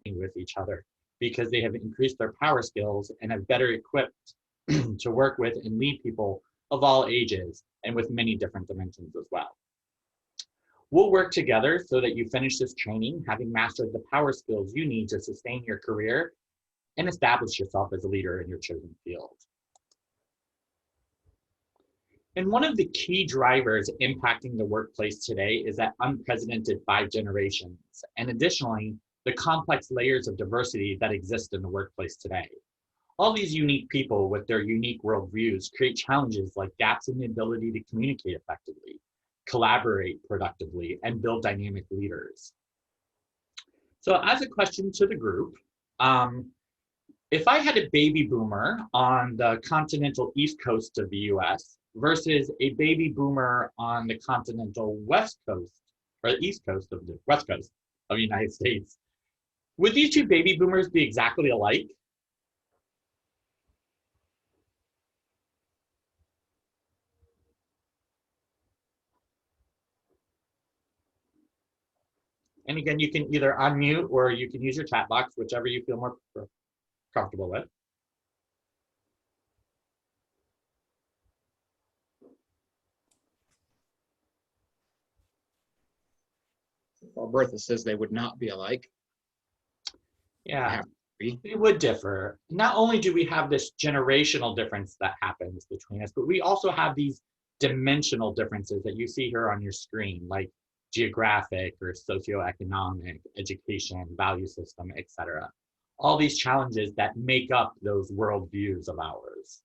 with each other because they have increased their power skills and have better equipped to work with and lead people of all ages and with many different dimensions as well. We'll work together so that you finish this training having mastered the power skills you need to sustain your career and establish yourself as a leader in your chosen field. And one of the key drivers impacting the workplace today is that unprecedented 5 generations, and additionally, the complex layers of diversity that exist in the workplace today. All these unique people with their unique worldviews create challenges like gaps in the ability to communicate effectively, collaborate productively, and build dynamic leaders. So as a question to the group, if I had a baby boomer on the continental east coast of the US versus a baby boomer on the continental west coast, or the east coast of the west coast of the United States, would these two baby boomers be exactly alike? And again, you can either unmute or you can use your chat box, whichever you feel more comfortable with. Well, Bertha says they would not be alike. Yeah, they would differ. Not only do we have this generational difference that happens between us, but we also have these dimensional differences that you see here on your screen, like geographic or socioeconomic, education, value system, etc. All these challenges that make up those worldviews of ours.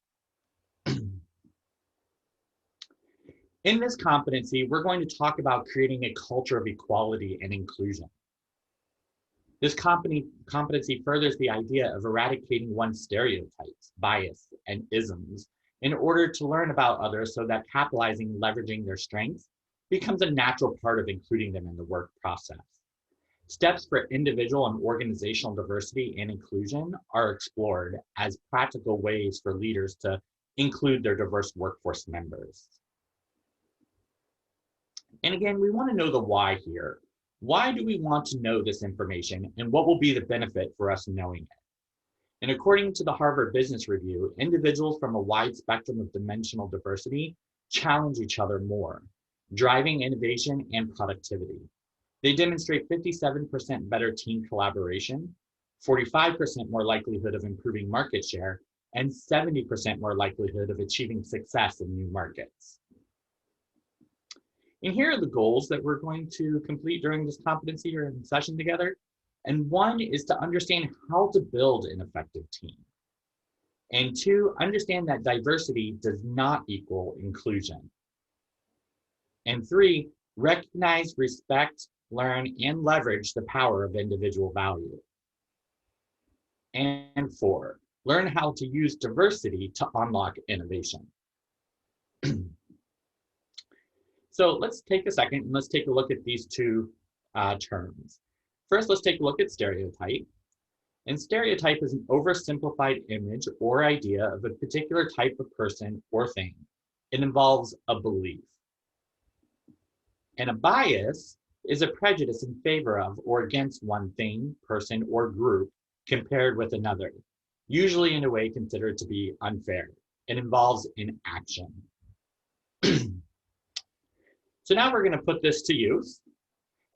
In this competency, we're going to talk about creating a culture of equality and inclusion. This competency furthers the idea of eradicating one's stereotypes, bias, and isms in order to learn about others so that capitalizing and leveraging their strengths becomes a natural part of including them in the work process. Steps for individual and organizational diversity and inclusion are explored as practical ways for leaders to include their diverse workforce members. And again, we want to know the why here. Why do we want to know this information, and what will be the benefit for us knowing it? And according to the Harvard Business Review, individuals from a wide spectrum of dimensional diversity challenge each other more, driving innovation and productivity. They demonstrate 57% better team collaboration, 45% more likelihood of improving market share, and 70% more likelihood of achieving success in new markets. And here are the goals that we're going to complete during this competency or session together. And one is to understand how to build an effective team. And two, understand that diversity does not equal inclusion. And three, recognize, respect, learn, and leverage the power of individual value. And four, learn how to use diversity to unlock innovation. So let's take a second and let's take a look at these two terms. First, let's take a look at stereotype. And stereotype is an oversimplified image or idea of a particular type of person or thing. It involves a belief. And a bias is a prejudice in favor of or against one thing, person, or group compared with another, usually in a way considered to be unfair. It involves an action. So now we're going to put this to use.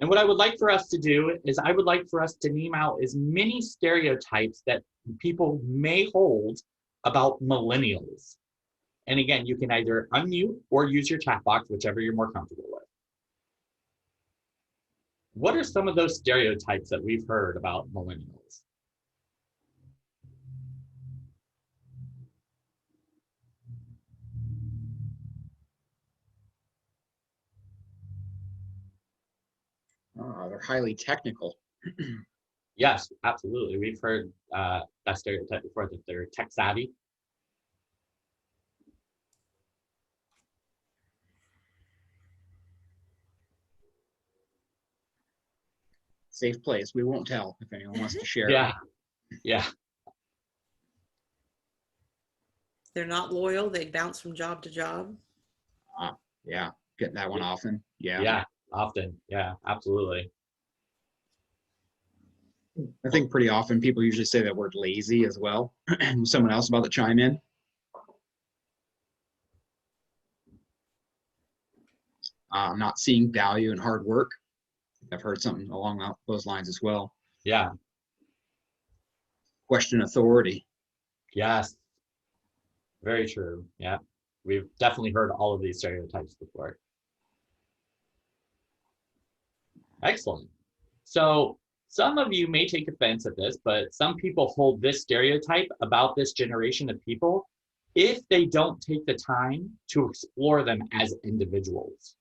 And what I would like for us to do is I would like for us to name out as many stereotypes that people may hold about millennials. And again, you can either unmute or use your chat box, whichever you're more comfortable with. What are some of those stereotypes that we've heard about millennials? Oh, they're highly technical. Yes, absolutely. We've heard that stereotype before, that they're tech savvy. Safe place. We won't tell if anyone wants to share. Yeah, yeah. They're not loyal. They bounce from job to job. Yeah, get that one often. Yeah. Yeah, often. Yeah, absolutely. I think pretty often people usually say that word lazy as well. Someone else about to chime in. Not seeing value in hard work. I've heard something along those lines as well. Yeah. Question authority. Yes. Very true. Yeah. We've definitely heard all of these stereotypes before. Excellent. So some of you may take offense at this, but some people hold this stereotype about this generation of people if they don't take the time to explore them as individuals.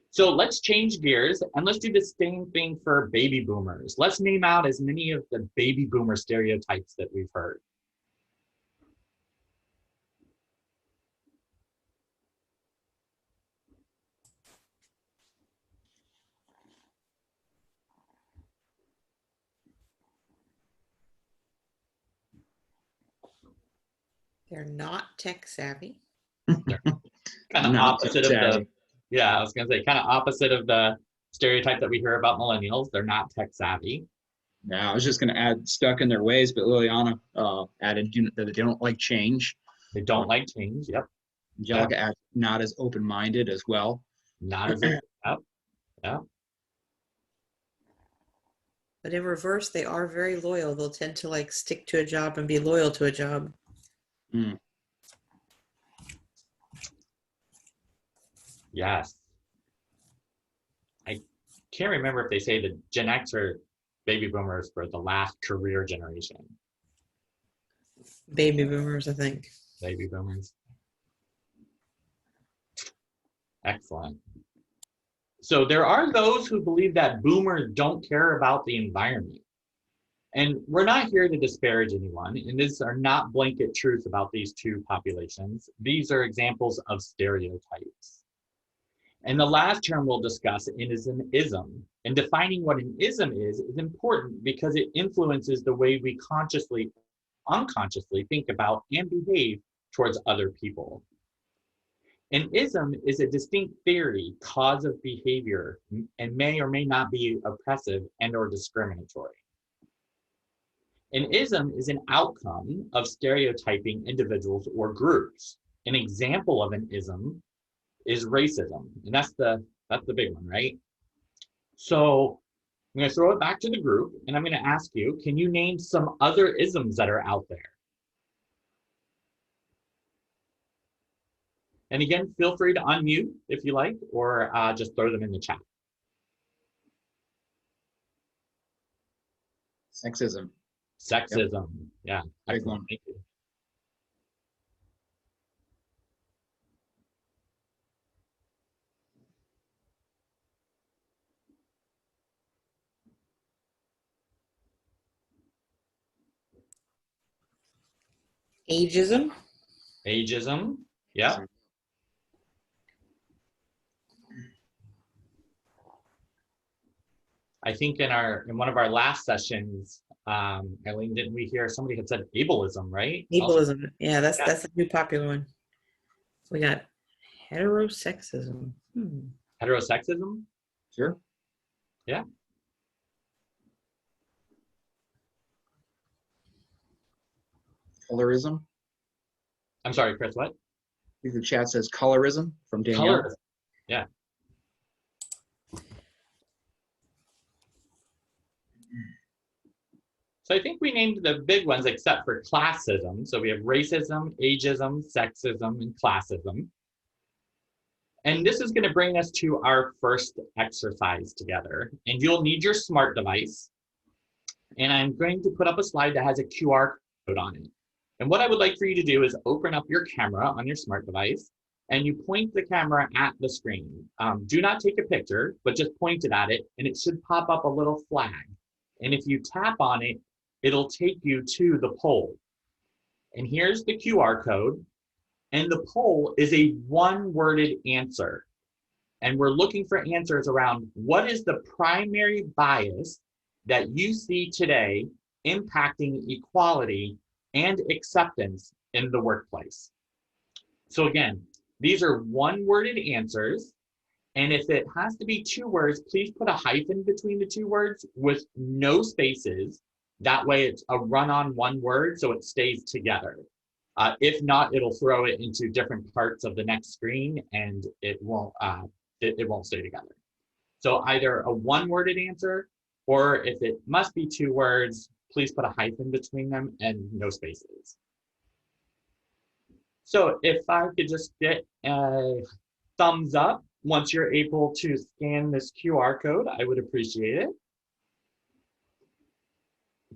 So let's change gears and let's do the same thing for baby boomers. Let's name out as many of the baby boomer stereotypes that we've heard. They're not tech savvy. Kind of Not opposite of the, savvy. yeah, I was gonna say kind of opposite of the stereotype that we hear about millennials. They're not tech savvy. Yeah, I was just going to add stuck in their ways, but Liliana added that they don't like change. They don't like change. Yep. Angelica added not as open-minded as well. Not as a, yep. Yeah. But in reverse, they are very loyal. They'll tend to like stick to a job and be loyal to a job. Mm. Yes. I can't remember if they say the Gen X or baby boomers were the last career generation. Baby boomers, I think. Baby boomers. Excellent. So there are those who believe that boomers don't care about the environment. And we're not here to disparage anyone, and these are not blanket truths about these two populations. These are examples of stereotypes. And the last term we'll discuss is an ism. And defining what an ism is important because it influences the way we consciously, unconsciously think about and behave towards other people. An ism is a distinct theory, cause of behavior, and may or may not be oppressive and or discriminatory. An ism is an outcome of stereotyping individuals or groups. An example of an ism is racism, and that's the big one, right? So I'm going to throw it back to the group, and I'm going to ask you, can you name some other isms that are out there? And again, feel free to unmute if you like, or just throw them in the chat. Sexism. Sexism, yeah. Big Excellent. one. Thank you. Ageism. Ageism, yeah. I think in one of our last sessions, Eileen, didn't we hear somebody had said ableism, right? Ableism. Yeah, that's Yeah. that's a new popular one. We got heterosexism. Heterosexism, Sure. yeah. Colorism. I'm sorry, Chris, what? I think the chat says colorism from Danielle. Colorism, yeah. So I think we named the big ones except for classism. So we have racism, ageism, sexism, and classism. And this is going to bring us to our first exercise together. And you'll need your smart device. And I'm going to put up a slide that has a QR code on it. And what I would like for you to do is open up your camera on your smart device and you point the camera at the screen. Do not take a picture, but just point it at it and it should pop up a little flag. And if you tap on it, it'll take you to the poll. And here's the QR code. And the poll is a one-worded answer. And we're looking for answers around what is the primary bias that you see today impacting equality and acceptance in the workplace. So again, these are one-worded answers, And if it has to be 2 words, please put a hyphen between the 2 words with no spaces. That way it's a run on one word so it stays together. If not, it'll throw it into different parts of the next screen and it won't stay together. So either a one-worded answer, or if it must be 2 words, please put a hyphen between them and no spaces. So if I could just get a thumbs up once you're able to scan this QR code, I would appreciate it.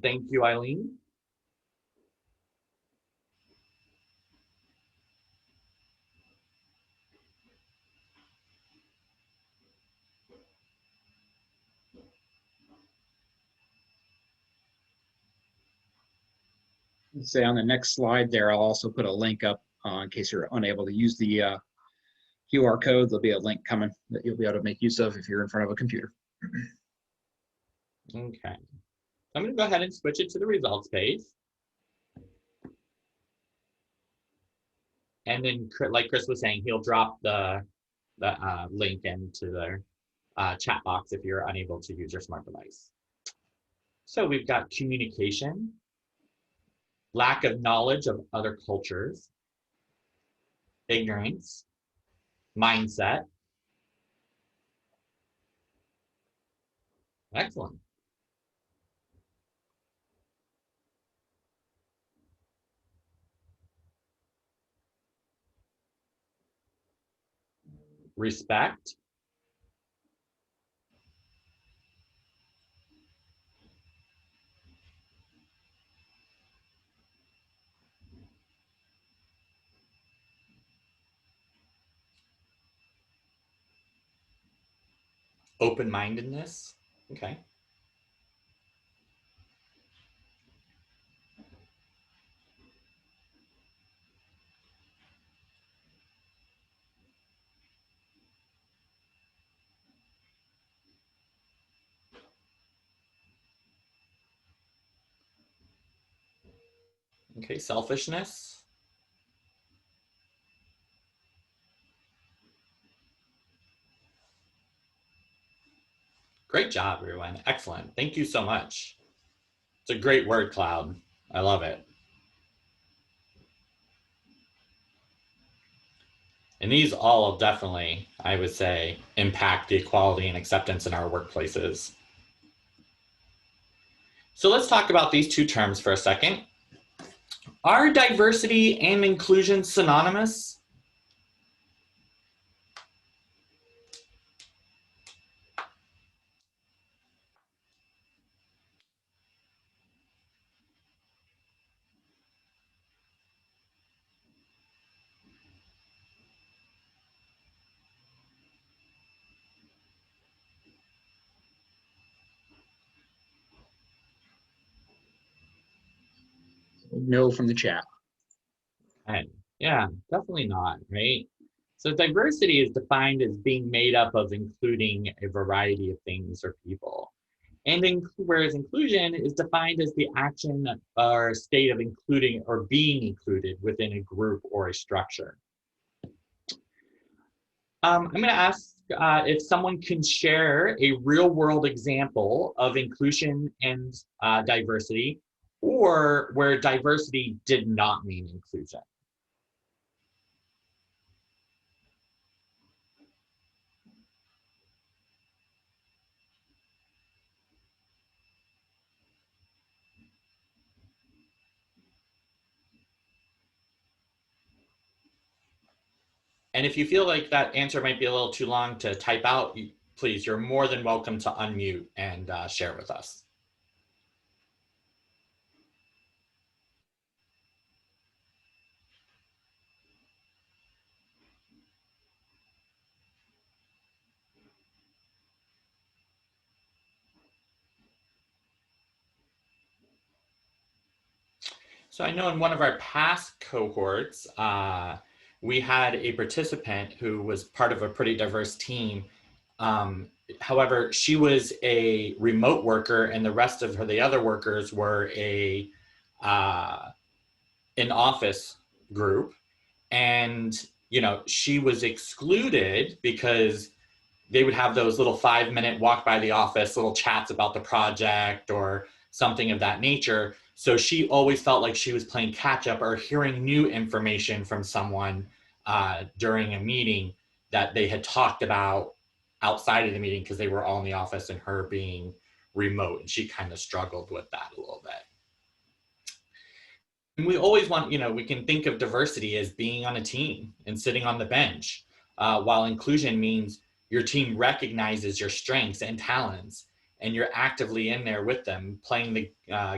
Thank you, Eileen. Say on the next slide there, I'll also put a link up in case you're unable to use the QR code. There'll be a link coming that you'll be able to make use of if you're in front of a computer. Okay. I'm going to go ahead and switch it to the results page. And then, like Chris was saying, he'll drop the link into the chat box if you're unable to use your smart device. So we've got communication, lack of knowledge of other cultures, ignorance, mindset. Excellent. Respect, open-mindedness. Okay. Okay, selfishness. Great job, everyone. Excellent. Thank you so much. It's a great word cloud. I love it. And these all definitely, I would say, impact the equality and acceptance in our workplaces. So let's talk about these two terms for a second. Are diversity and inclusion synonymous? No from the chat. And yeah, definitely not, right? So diversity is defined as being made up of including a variety of things or people. And whereas inclusion is defined as the action or state of including or being included within a group or a structure. I'm going to ask if someone can share a real world example of inclusion and diversity, or where diversity did not mean inclusion. And if you feel like that answer might be a little too long to type out, please, you're more than welcome to unmute and share with us. So I know in one of our past cohorts, we had a participant who was part of a pretty diverse team. However, she was a remote worker and the rest of the other workers were an office group. And, you know, she was excluded because they would have those little 5-minute walk by the office, little chats about the project or something of that nature. So she always felt like she was playing catch up or hearing new information from someone during a meeting that they had talked about outside of the meeting because they were all in the office and her being remote. And she kind of struggled with that a little bit. And we always want, we can think of diversity as being on a team and sitting on the bench, while inclusion means your team recognizes your strengths and talents and you're actively in there with them playing the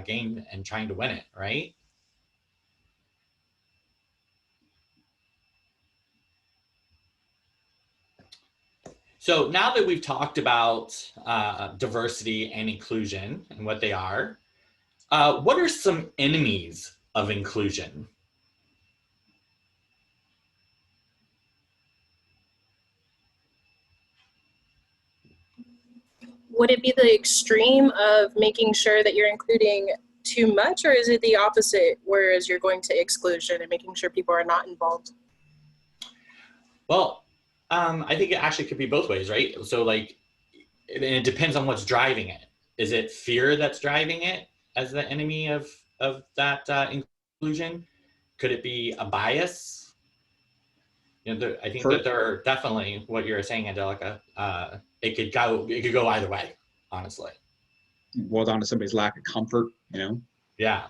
game and trying to win it, right? So now that we've talked about diversity and inclusion and what they are, what are some enemies of inclusion? Would it be the extreme of making sure that you're including too much, or is it the opposite, whereas you're going to exclusion and making sure people are not involved? Well, I think it actually could be both ways, right? So like, it depends on what's driving it. Is it fear that's driving it as the enemy of that inclusion? Could it be a bias? I think that there are definitely what you're saying, Angelica. It could go either way, honestly. Boil down to somebody's lack of comfort, Yeah.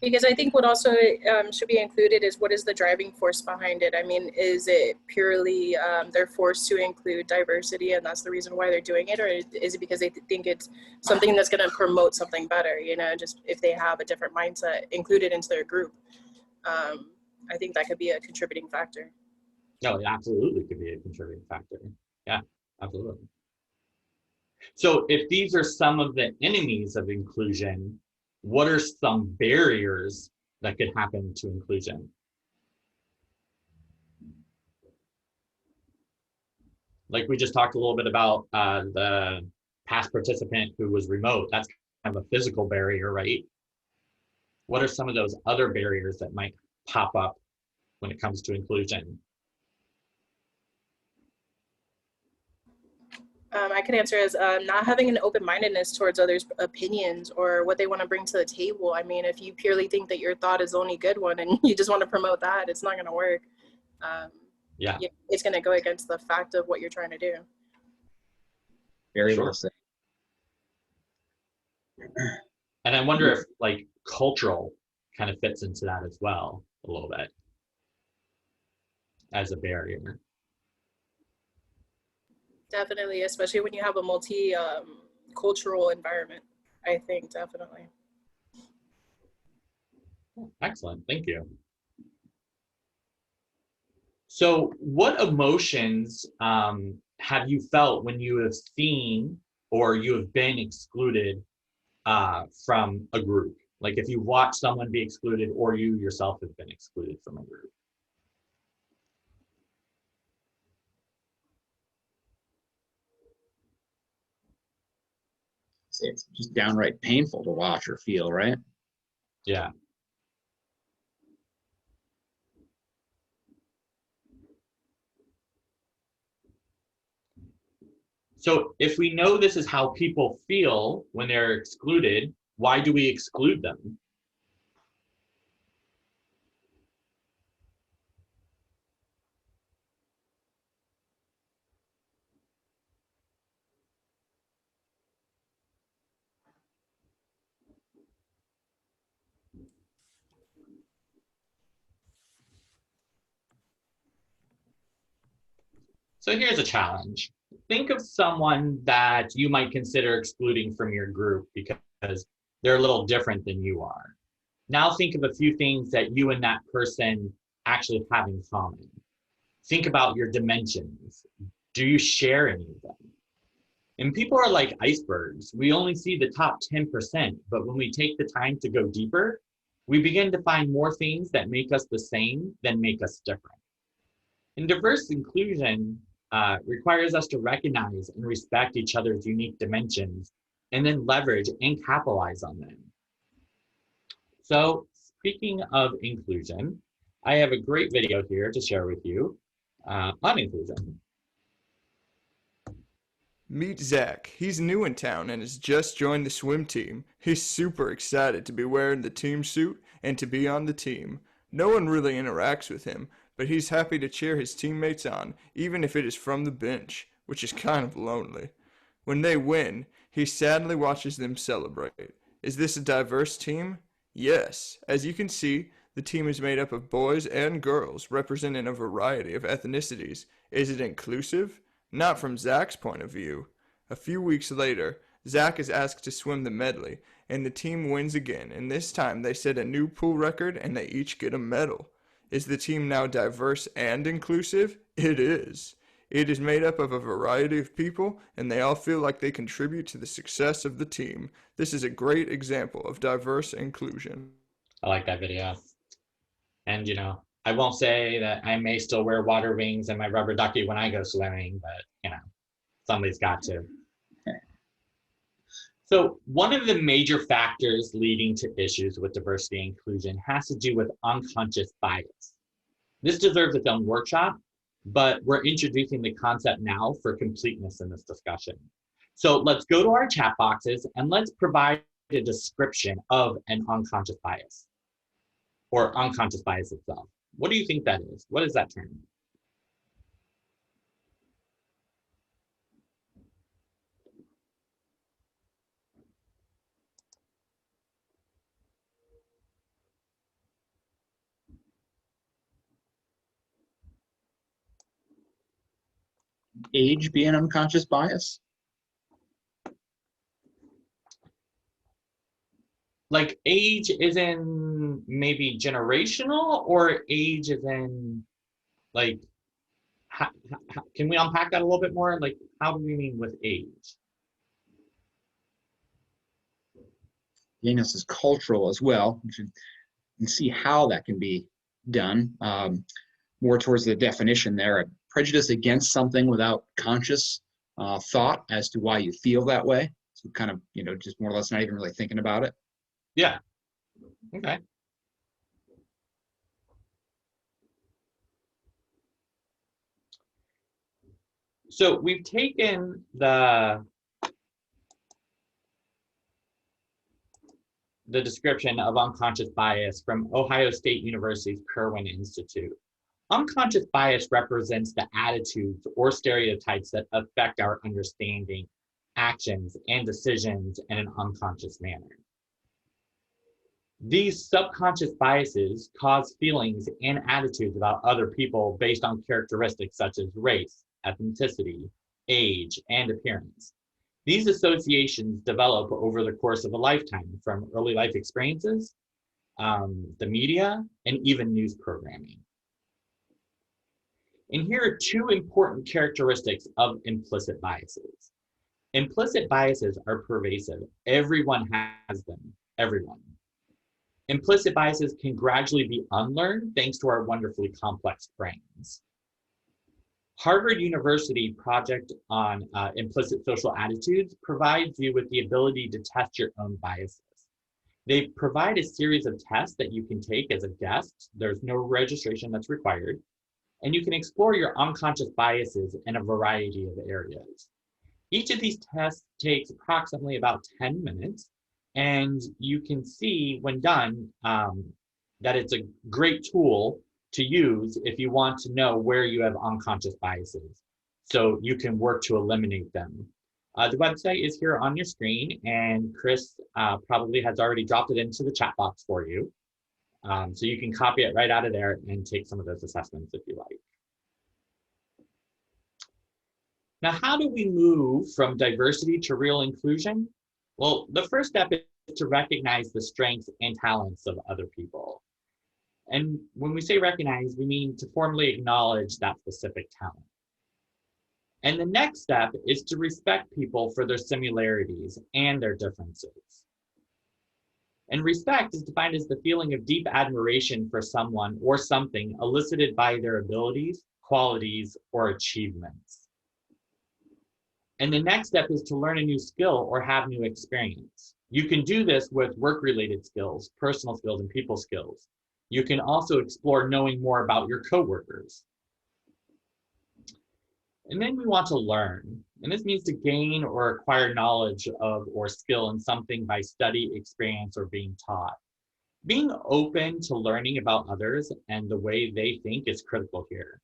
Because I think what also should be included is what is the driving force behind it? I mean, is it purely they're forced to include diversity and that's the reason why they're doing it? Or is it because they think it's something that's going to promote something better, just if they have a different mindset included into their group? I think that could be a contributing factor. No, it absolutely could be a contributing factor. Yeah, absolutely. So if these are some of the enemies of inclusion, what are some barriers that could happen to inclusion? Like we just talked a little bit about the past participant who was remote. That's kind of a physical barrier, right? What are some of those other barriers that might pop up when it comes to inclusion? I could answer as not having an open-mindedness towards others' opinions or what they want to bring to the table. I mean, if you purely think that your thought is the only good one and you just want to promote that, it's not going to work. Yeah, it's going to go against the fact of what you're trying to do. Very well said. And I wonder if like cultural kind of fits into that as well a little bit as a barrier. Definitely, especially when you have a multi-cultural environment, I think, definitely. Excellent, thank you. So what emotions have you felt when you have seen or you have been excluded from a group? Like if you watch someone be excluded or you yourself have been excluded from a group? It's just downright painful to watch or feel, right? Yeah. So if we know this is how people feel when they're excluded, why do we exclude them? So here's a challenge. Think of someone that you might consider excluding from your group because they're a little different than you are. Now think of a few things that you and that person actually have in common. Think about your dimensions. Do you share any of them? And people are like icebergs. We only see the top 10%, but when we take the time to go deeper, we begin to find more things that make us the same than make us different. And diverse inclusion requires us to recognize and respect each other's unique dimensions and then leverage and capitalize on them. So speaking of inclusion, I have a great video here to share with you on inclusion. Meet Zach. He's new in town and has just joined the swim team. He's super excited to be wearing the team suit and to be on the team. No one really interacts with him, but he's happy to cheer his teammates on, even if it is from the bench, which is kind of lonely. When they win, he sadly watches them celebrate. Is this a diverse team? Yes. As you can see, the team is made up of boys and girls representing a variety of ethnicities. Is it inclusive? Not from Zach's point of view. A few weeks later, Zach is asked to swim the medley, and the team wins again, and this time they set a new pool record and they each get a medal. Is the team now diverse and inclusive? It is. It is made up of a variety of people, and they all feel like they contribute to the success of the team. This is a great example of diverse inclusion. I like that video. And, you know, I won't say that I may still wear water wings and my rubber ducky when I go swimming, but, you know, somebody's got to. So one of the major factors leading to issues with diversity and inclusion has to do with unconscious bias. This deserves its own workshop, but we're introducing the concept now for completeness in this discussion. So let's go to our chat boxes and let's provide a description of an unconscious bias or unconscious bias itself. What do you think that is? What is that term? Age being unconscious bias? Like age is in maybe generational, or age is in like, can we unpack that a little bit more? Like, how do we mean with age? Again, this is cultural as well. You can see how that can be done. More towards the definition there, a prejudice against something without conscious thought as to why you feel that way. So kind of, you know, just more or less not even really thinking about it. Yeah. Okay. So we've taken the description of unconscious bias from Ohio State University's Kirwan Institute. Unconscious bias represents the attitudes or stereotypes that affect our understanding, actions, and decisions in an unconscious manner. These subconscious biases cause feelings and attitudes about other people based on characteristics such as race, ethnicity, age, and appearance. These associations develop over the course of a lifetime from early life experiences, the media, and even news programming. And here are two important characteristics of implicit biases. Implicit biases are pervasive. Everyone has them, everyone. Implicit biases can gradually be unlearned thanks to our wonderfully complex brains. Harvard University project on implicit social attitudes provides you with the ability to test your own biases. They provide a series of tests that you can take as a guest. There's no registration that's required. And you can explore your unconscious biases in a variety of areas. Each of these tests takes approximately about 10 minutes. And you can see when done that it's a great tool to use if you want to know where you have unconscious biases, so you can work to eliminate them. The website is here on your screen, and Chris probably has already dropped it into the chat box for you. So you can copy it right out of there and take some of those assessments if you like. Now, how do we move from diversity to real inclusion? Well, the first step is to recognize the strengths and talents of other people. And when we say recognize, we mean to formally acknowledge that specific talent. And the next step is to respect people for their similarities and their differences. And respect is defined as the feeling of deep admiration for someone or something elicited by their abilities, qualities, or achievements. And the next step is to learn a new skill or have new experience. You can do this with work-related skills, personal skills, and people skills. You can also explore knowing more about your coworkers. And then we want to learn. And this means to gain or acquire knowledge of or skill in something by study, experience, or being taught. Being open to learning about others and the way they think is critical here.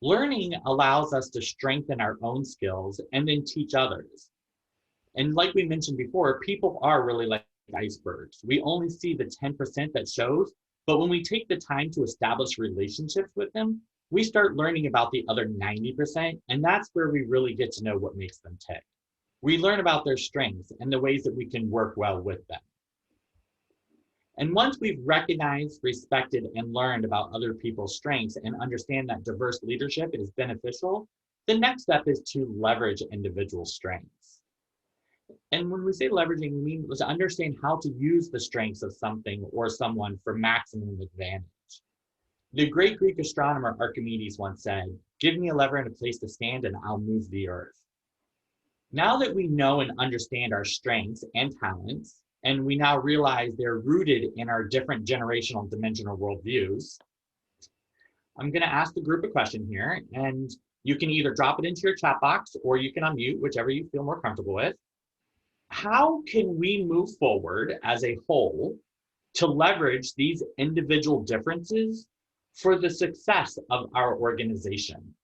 Learning allows us to strengthen our own skills and then teach others. And like we mentioned before, people are really like icebergs. We only see the 10% that shows, but when we take the time to establish relationships with them, we start learning about the other 90%, and that's where we really get to know what makes them tick. We learn about their strengths and the ways that we can work well with them. And once we've recognized, respected, and learned about other people's strengths and understand that diverse leadership is beneficial, the next step is to leverage individual strengths. And when we say leveraging, we mean to understand how to use the strengths of something or someone for maximum advantage. The great Greek astronomer Archimedes once said, "Give me a lever and a place to stand and I'll move the earth." Now that we know and understand our strengths and talents, and we now realize they're rooted in our different generational dimensional worldviews, I'm going to ask the group a question here, and you can either drop it into your chat box or you can unmute, whichever you feel more comfortable with. How can we move forward as a whole to leverage these individual differences for the success of our organization?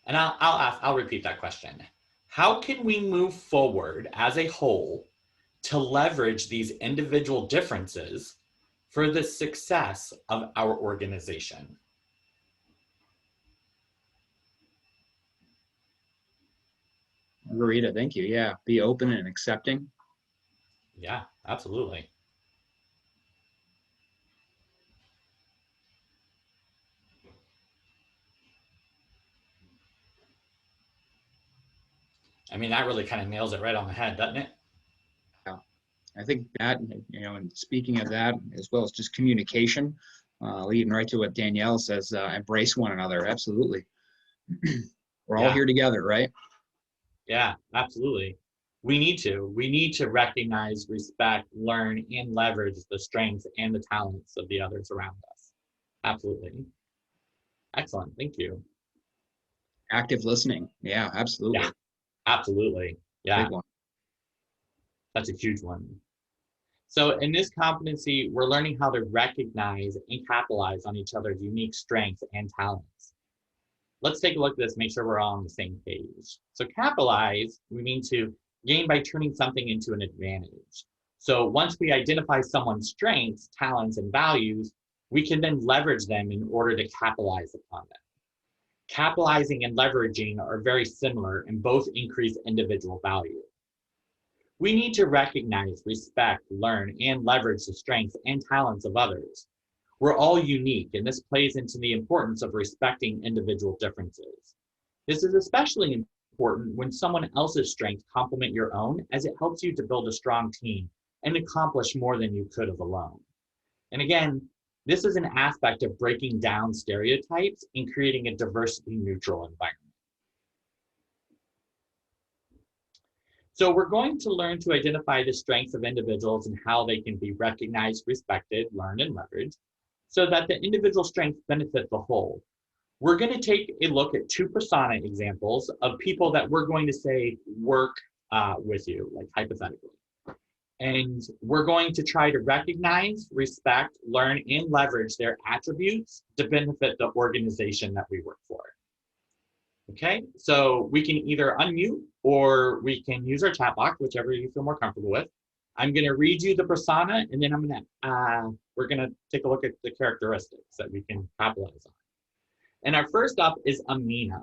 And I'll repeat that question. How can we move forward as a whole to leverage these individual differences for the success of our organization? Margarita, thank you. Yeah, be open and accepting. Yeah, absolutely. I mean, that really kind of nails it right on the head, doesn't it? Yeah, I think that, and speaking of that, as well as just communication, leading right to what Danielle says, embrace one another. Absolutely. We're all here together, right? Yeah, absolutely. We need to recognize, respect, learn, and leverage the strengths and the talents of the others around us. Absolutely. Excellent. Thank you. Active listening. Yeah, absolutely. Yeah, absolutely. Yeah, Big one. that's a huge one. So in this competency, we're learning how to recognize and capitalize on each other's unique strengths and talents. Let's take a look at this, make sure we're all on the same page. So capitalize, we mean to gain by turning something into an advantage. So once we identify someone's strengths, talents, and values, we can then leverage them in order to capitalize upon them. Capitalizing and leveraging are very similar and both increase individual value. We need to recognize, respect, learn, and leverage the strengths and talents of others. We're all unique, and this plays into the importance of respecting individual differences. This is especially important when someone else's strengths complement your own, as it helps you to build a strong team and accomplish more than you could have alone. And again, this is an aspect of breaking down stereotypes and creating a diversity-neutral environment. So we're going to learn to identify the strengths of individuals and how they can be recognized, respected, learned, and leveraged so that the individual strengths benefit the whole. We're going to take a look at two persona examples of people that we're going to say work with you, like hypothetically. And we're going to try to recognize, respect, learn, and leverage their attributes to benefit the organization that we work for. Okay, so we can either unmute or we can use our chat box, whichever you feel more comfortable with. I'm going to read you the persona, and then we're going to take a look at the characteristics that we can capitalize on. And our first up is Amina.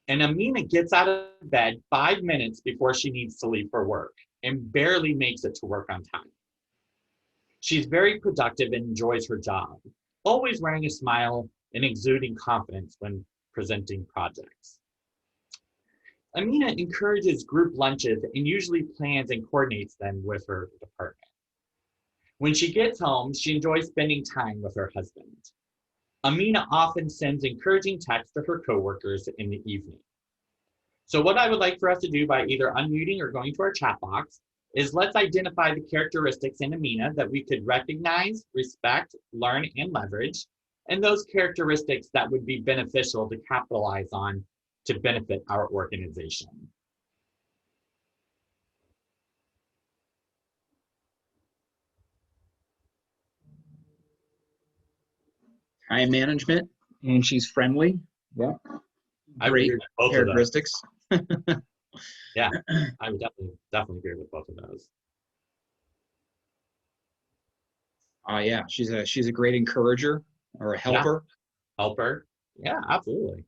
And Amina gets out of bed 5 minutes before she needs to leave for work and barely makes it to work on time. She's very productive and enjoys her job, always wearing a smile and exuding confidence when presenting projects. Amina encourages group lunches and usually plans and coordinates them with her department. When she gets home, she enjoys spending time with her husband. Amina often sends encouraging texts to her coworkers in the evening. So what I would like for us to do by either unmuting or going to our chat box is let's identify the characteristics in Amina that we could recognize, respect, learn, and leverage, and those characteristics that would be beneficial to capitalize on to benefit our organization. Time management, and she's friendly. Yeah. I would agree Great with both of those. characteristics. Yeah, I would definitely agree with both of those. Yeah, she's a great encourager or a helper. Helper. Yeah, absolutely.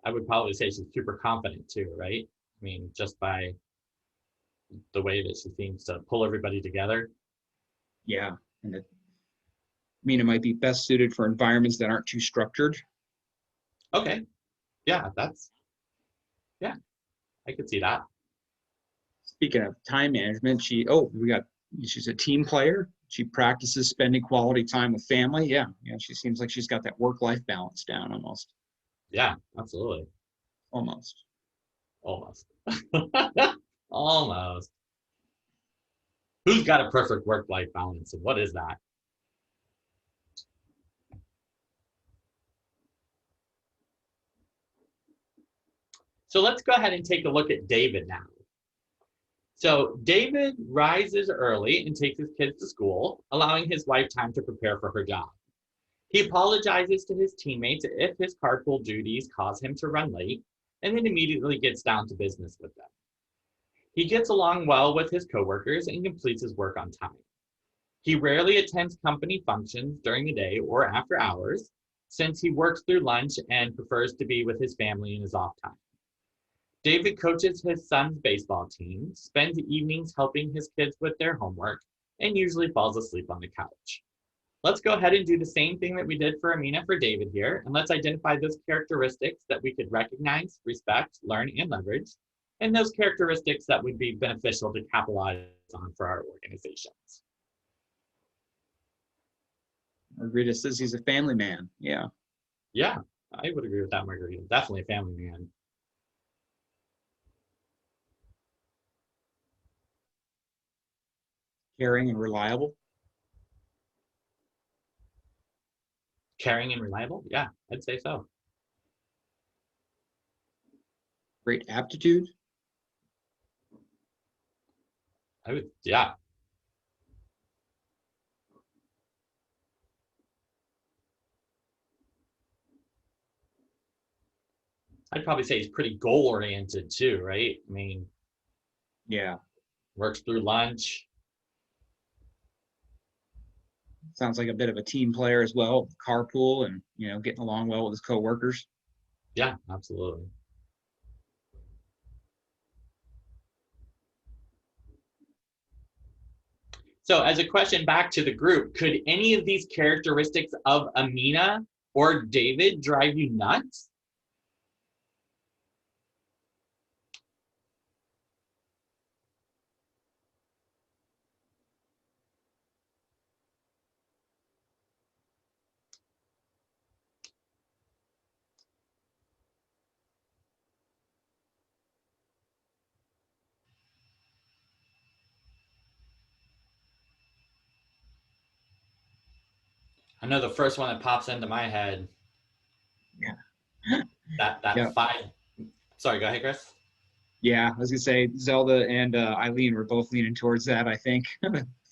I would probably say she's super confident too, right? I mean, just by the way that she seems to pull everybody together. Yeah, and it, Mina might be best suited for environments that aren't too structured. Okay. Yeah, yeah, I could see that. Speaking of time management, she's a team player. She practices spending quality time with family. Yeah, she seems like she's got that work-life balance down almost. Yeah, absolutely. Almost. Almost. Who's got a perfect work-life balance, and what is that? So let's go ahead and take a look at David now. So David rises early and takes his kids to school, allowing his wife time to prepare for her job. He apologizes to his teammates if his carpool duties cause him to run late, and then immediately gets down to business with them. He gets along well with his coworkers and completes his work on time. He rarely attends company functions during the day or after hours, since he works through lunch and prefers to be with his family in his off time. David coaches his son's baseball team, spends evenings helping his kids with their homework, and usually falls asleep on the couch. Let's go ahead and do the same thing that we did for Amina for David here, and let's identify those characteristics that we could recognize, respect, learn, and leverage, and those characteristics that would be beneficial to capitalize on for our organizations. Margarita says he's a family man. Yeah. Yeah, I would agree with that, Margarita. Definitely a family man. Caring and reliable. Caring and reliable? Yeah, I'd say so. Great aptitude. Yeah. I'd probably say he's pretty goal-oriented too, right? I mean, Yeah. works through lunch. Sounds like a bit of a team player as well. Carpool and, getting along well with his coworkers. Yeah, absolutely. So as a question back to the group, could any of these characteristics of Amina or David drive you nuts? I know the first one that pops into my head. Yeah. That Yeah. five. Sorry, go ahead, Chris. Yeah, I was gonna say Zelda and Eileen were both leaning towards that. I think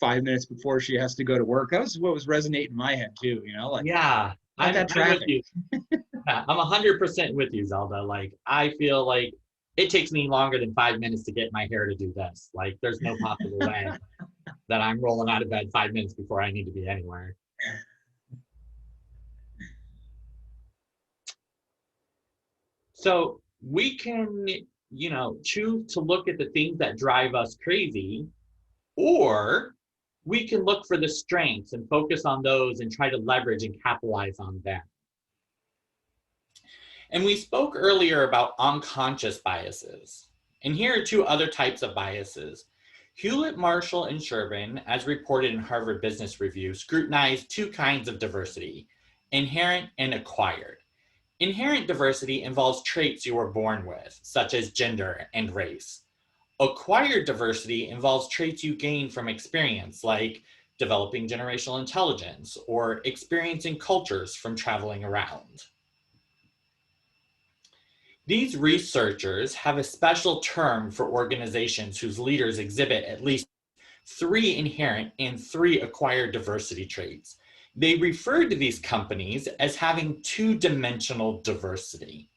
5 minutes before she has to go to work. That was what was resonating in my head too. Yeah, not that traffic. I'm with you. Yeah, I'm 100% with you, Zelda. Like, I feel like it takes me longer than 5 minutes to get my hair to do this. Like, there's no possible way that I'm rolling out of bed 5 minutes before I need to be anywhere. So we can, choose to look at the things that drive us crazy, or we can look for the strengths and focus on those and try to leverage and capitalize on them. And we spoke earlier about unconscious biases. And here are two other types of biases. Hewlett, Marshall, and Sherman, as reported in Harvard Business Review, scrutinized two kinds of diversity, inherent and acquired. Inherent diversity involves traits you were born with, such as gender and race. Acquired diversity involves traits you gain from experience, like developing generational intelligence or experiencing cultures from traveling around. These researchers have a special term for organizations whose leaders exhibit at least 3 inherent and 3 acquired diversity traits. They refer to these companies as having 2-dimensional diversity.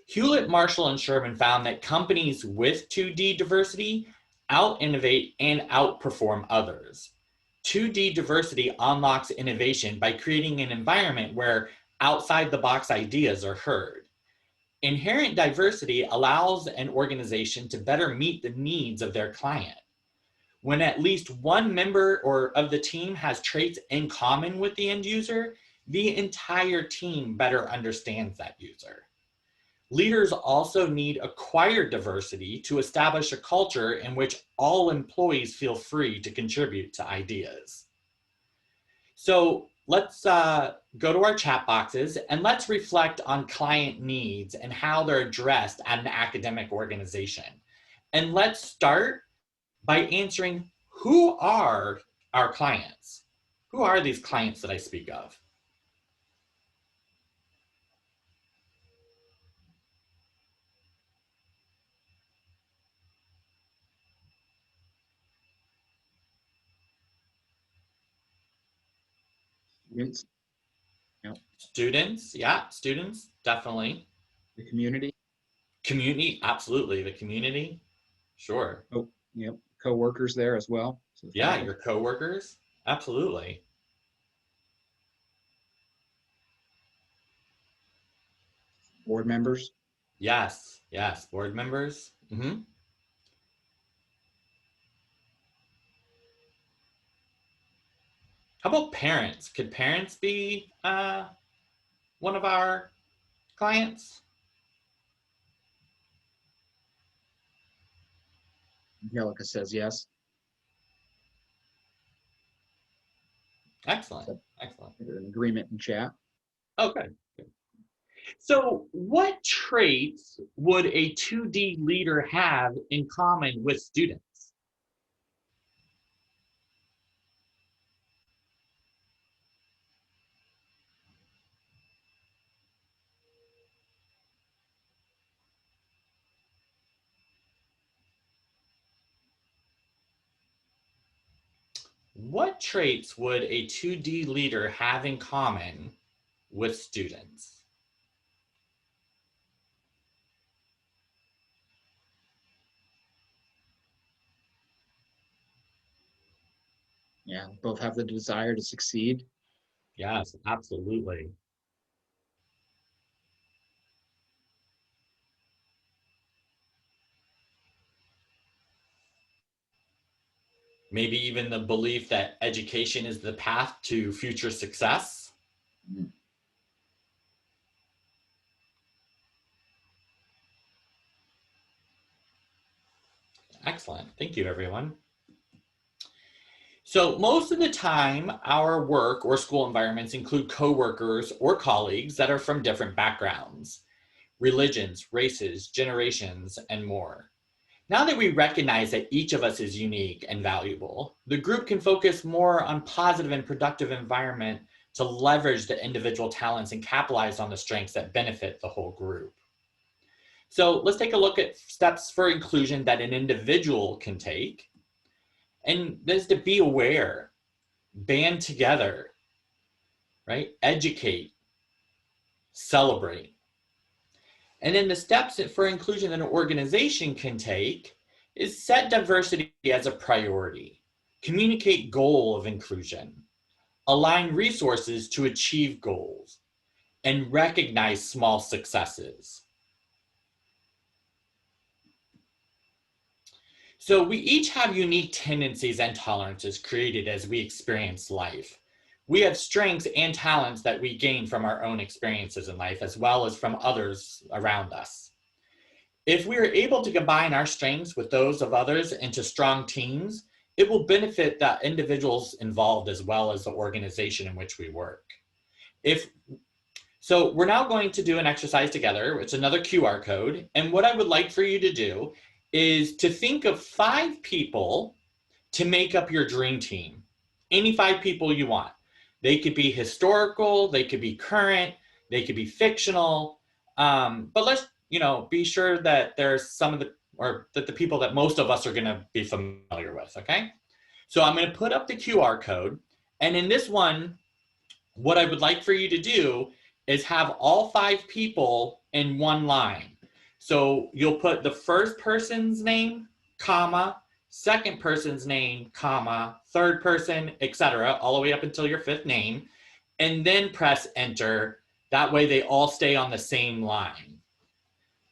Hewlett, Marshall, and Sherman found that companies with 2D diversity out-innovate and outperform others. 2D diversity unlocks innovation by creating an environment where outside-the-box ideas are heard. Inherent diversity allows an organization to better meet the needs of their client. When at least one member of the team has traits in common with the end user, the entire team better understands that user. Leaders also need acquired diversity to establish a culture in which all employees feel free to contribute to ideas. So let's go to our chat boxes and let's reflect on client needs and how they're addressed at an academic organization. And let's start by answering, who are our clients? Who are these clients that I speak of? Students, yep. Students, yeah, students, definitely. The community. Community, absolutely. The community, sure. Oh, yep. Co-workers there as well. So yeah, your coworkers, absolutely. board members. Yes, yes, board members. How about parents? Could parents be one of our clients? Angelica says yes. Excellent, excellent. An agreement in chat. Okay. So what traits would a 2D leader have in common with students? What traits would a 2D leader have in common with students? Yeah, both have the desire to succeed. Yes, absolutely. Maybe even the belief that education is the path to future success. Mm-hmm. Excellent. Thank you, everyone. So most of the time, our work or school environments include coworkers or colleagues that are from different backgrounds, religions, races, generations, and more. Now that we recognize that each of us is unique and valuable, the group can focus more on positive and productive environment to leverage the individual talents and capitalize on the strengths that benefit the whole group. So let's take a look at steps for inclusion that an individual can take. And this is to be aware, band together, right? Educate, celebrate. And then the steps for inclusion that an organization can take is set diversity as a priority, communicate goal of inclusion, align resources to achieve goals, and recognize small successes. So we each have unique tendencies and tolerances created as we experience life. We have strengths and talents that we gain from our own experiences in life, as well as from others around us. If we are able to combine our strengths with those of others into strong teams, it will benefit the individuals involved as well as the organization in which we work. So we're now going to do an exercise together. It's another QR code. And what I would like for you to do is to think of 5 people to make up your dream team. Any 5 people you want. They could be historical, they could be current, they could be fictional. But let's, be sure that there's some of that the people that most of us are gonna be familiar with, okay? So I'm gonna put up the QR code. And in this one, what I would like for you to do is have all 5 people in one line. So you'll put the first person's name, comma, second person's name, comma, third person, etc., all the way up until your 5th name, and then press enter. That way they all stay on the same line.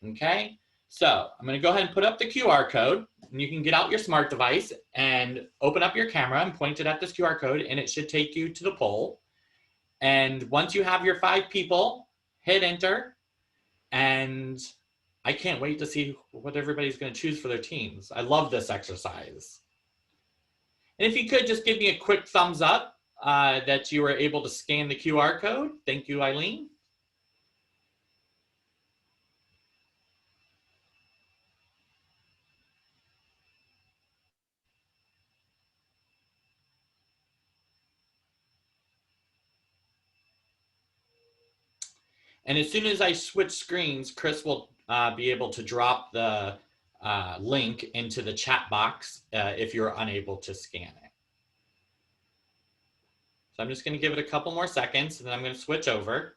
Okay? So I'm going to go ahead and put up the QR code, and you can get out your smart device and open up your camera and point it at this QR code, and it should take you to the poll. And once you have your 5 people, hit enter, and I can't wait to see what everybody's going to choose for their teams. I love this exercise. And if you could just give me a quick thumbs up that you were able to scan the QR code. Thank you, Eileen. And as soon as I switch screens, Chris will be able to drop the link into the chat box if you're unable to scan it. So I'm just going to give it a couple more seconds, and then I'm going to switch over.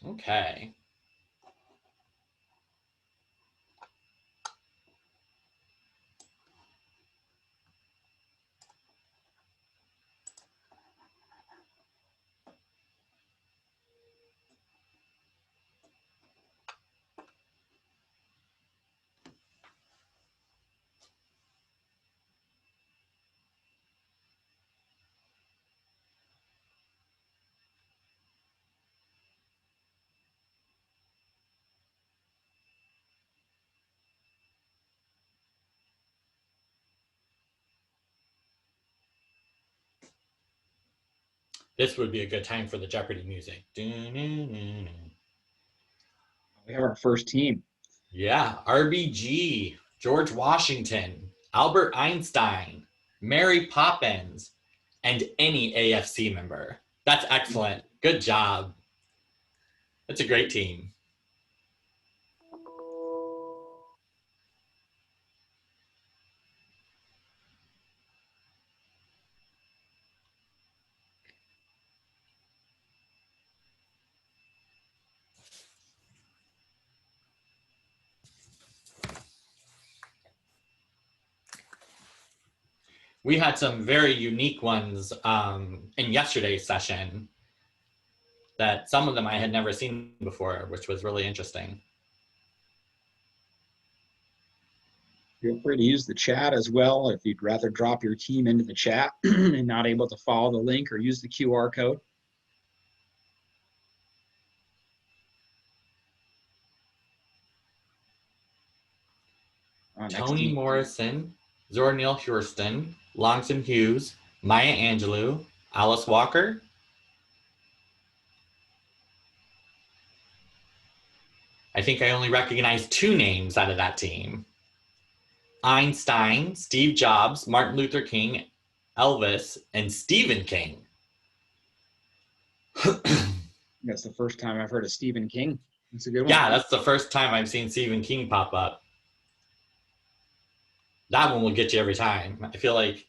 Okay. This would be a good time for the Jeopardy music. We have our first team. Yeah, RBG, George Washington, Albert Einstein, Mary Poppins, and any AFC member. That's excellent. Good job. That's a great team. We had some very unique ones in yesterday's session that some of them I had never seen before, which was really interesting. Feel free to use the chat as well if you'd rather drop your team into the chat and not able to follow the link or use the QR code. Toni Morrison, Zora Neale Hurston, Langston Hughes, Maya Angelou, Alice Walker. I think I only recognize 2 names out of that team. Einstein, Steve Jobs, Martin Luther King, Elvis, and Stephen King. That's the first time I've heard of Stephen King. That's a good one. Yeah, that's the first time I've seen Stephen King pop up. That one will get you every time. I feel like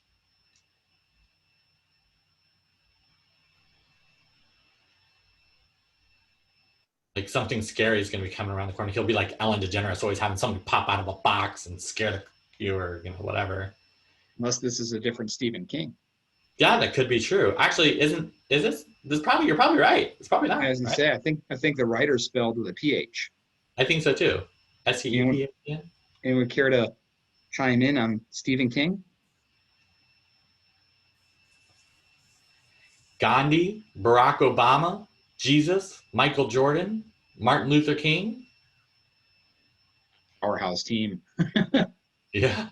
something scary is going to be coming around the corner. He'll be like Ellen DeGeneres, always having somebody pop out of a box and scare you or whatever. Unless this is a different Stephen King. Yeah, that could be true. Actually, you're probably right. It's probably not. As I say, I think the writer's spelled with a PH. I think so too. STEP. Yeah. Anyone care to chime in on Stephen King? Gandhi, Barack Obama, Jesus, Michael Jordan, Martin Luther King. Our house team. Yeah.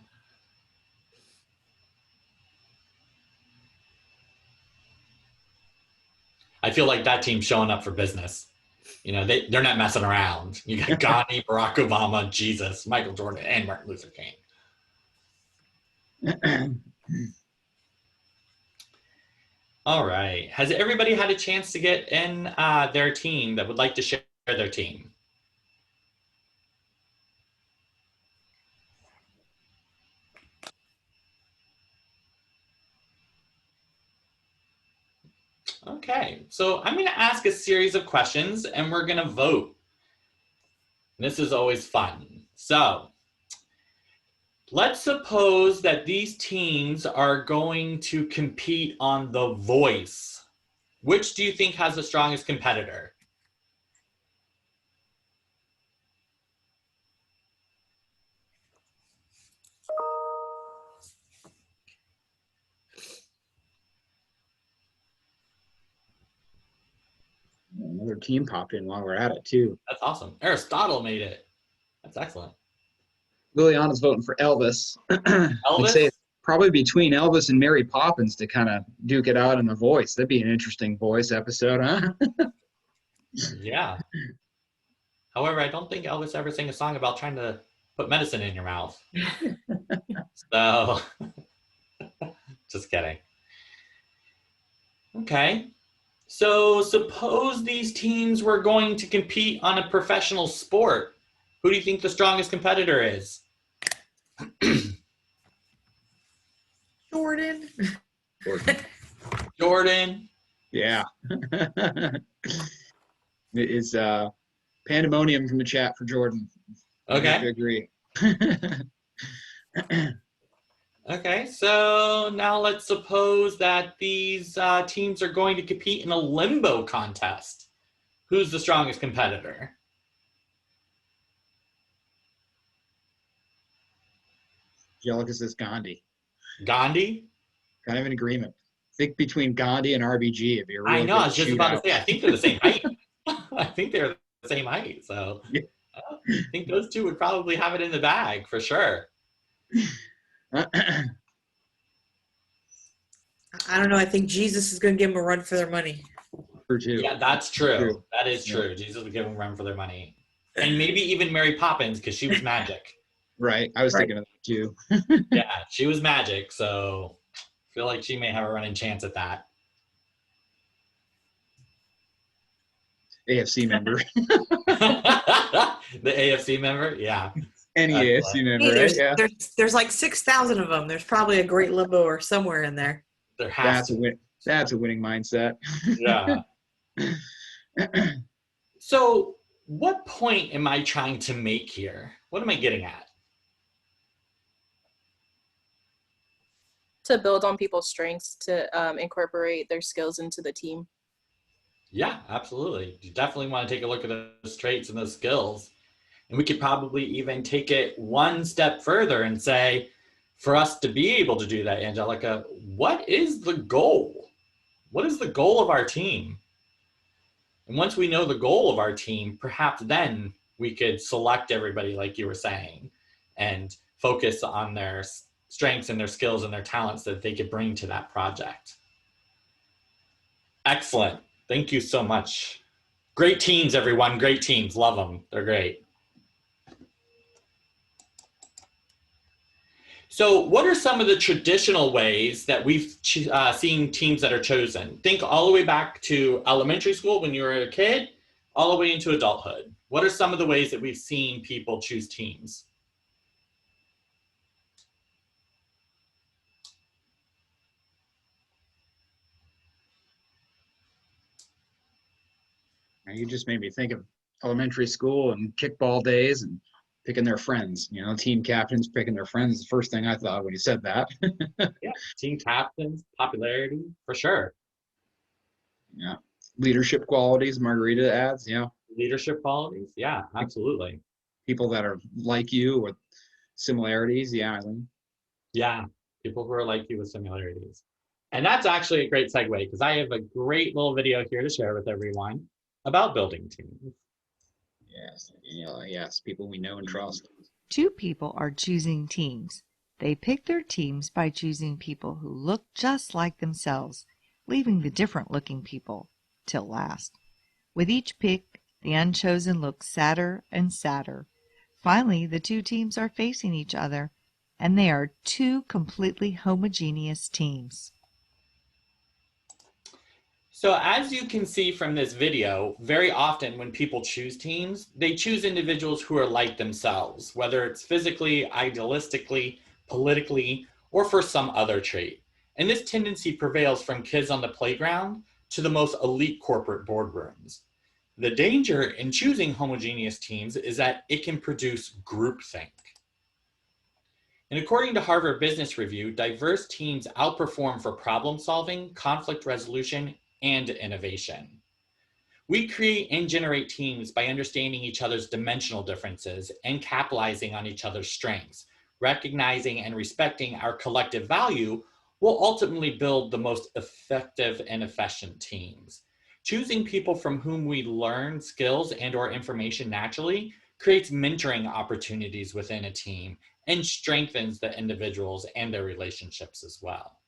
I feel like that team's showing up for business. They're not messing around. You got Gandhi, Barack Obama, Jesus, Michael Jordan, and Martin Luther King. All right. Has everybody had a chance to get in their team that would like to share their team? Okay. So I'm going to ask a series of questions and we're going to vote. This is always fun. So let's suppose that these teams are going to compete on The Voice. Which do you think has the strongest competitor? Another team popped in while we're at it too. That's awesome. Aristotle made it. That's excellent. Liliana's voting for Elvis. I'd say Elvis? it's probably between Elvis and Mary Poppins to kind of duke it out in The Voice. That'd be an interesting Voice episode, huh? Yeah. However, I don't think Elvis ever sang a song about trying to put medicine in your mouth. So, just kidding. Okay. So suppose these teams were going to compete on a professional sport. Who do you think the strongest competitor is? Jordan. Jordan. Yeah. It is pandemonium from the chat for Jordan. I have to Okay. agree. Okay. So now let's suppose that these teams are going to compete in a limbo contest. Who's the strongest competitor? Angelica says Gandhi. Gandhi? Kind of in agreement. I think between Gandhi and RBG, it'd be a real I know. I was just about to say, I think they're the same height. I think they're the same height. So Yeah. I think those two would probably have it in the bag for sure. I don't know. I think Jesus is going to give them a run for their money. For two. Yeah, that's true. True. That is true. Yeah. Jesus would give them a run for their money. And maybe even Mary Poppins because she was magic. Right. I was Right. thinking of that too. Yeah, she was magic. So I feel like she may have a running chance at that. AFC member. The AFC member? Yeah. Any Excellent. AFC member, Hey, right? Yeah. there's like 6,000 of them. There's probably a great limbo or somewhere in there. There has to be. That's a winning mindset. Yeah. So what point am I trying to make here? What am I getting at? To build on people's strengths, to incorporate their skills into the team. Yeah, absolutely. You definitely want to take a look at those traits and those skills. And we could probably even take it one step further and say, for us to be able to do that, Angelica, what is the goal? What is the goal of our team? And once we know the goal of our team, perhaps then we could select everybody like you were saying and focus on their strengths and their skills and their talents that they could bring to that project. Excellent. Thank you so much. Great teams, everyone. Great teams. Love them. They're great. So what are some of the traditional ways that we've seen teams that are chosen? Think all the way back to elementary school when you were a kid, all the way into adulthood. What are some of the ways that we've seen people choose teams? You just made me think of elementary school and kickball days and picking their friends. Team captains picking their friends is the first thing I thought when you said that. Yeah, team captains, popularity, for sure. Yeah. Leadership qualities, Margarita adds, yeah. Leadership qualities, yeah, absolutely. People that are like you with similarities, yeah, Eileen. Yeah, people who are like you with similarities. And that's actually a great segue because I have a great little video here to share with everyone about building teams. Yes, yes, people we know and trust. Two people are choosing teams. They pick their teams by choosing people who look just like themselves, leaving the different-looking people till last. With each pick, the unchosen looks sadder and sadder. Finally, the two teams are facing each other, and they are two completely homogeneous teams. So as you can see from this video, very often when people choose teams, they choose individuals who are like themselves, whether it's physically, idealistically, politically, or for some other trait. And this tendency prevails from kids on the playground to the most elite corporate boardrooms. The danger in choosing homogeneous teams is that it can produce groupthink. And according to Harvard Business Review, diverse teams outperform for problem solving, conflict resolution, and innovation. We create and generate teams by understanding each other's dimensional differences and capitalizing on each other's strengths. Recognizing and respecting our collective value will ultimately build the most effective and efficient teams. Choosing people from whom we learn skills and/or information naturally creates mentoring opportunities within a team and strengthens the individuals and their relationships as well.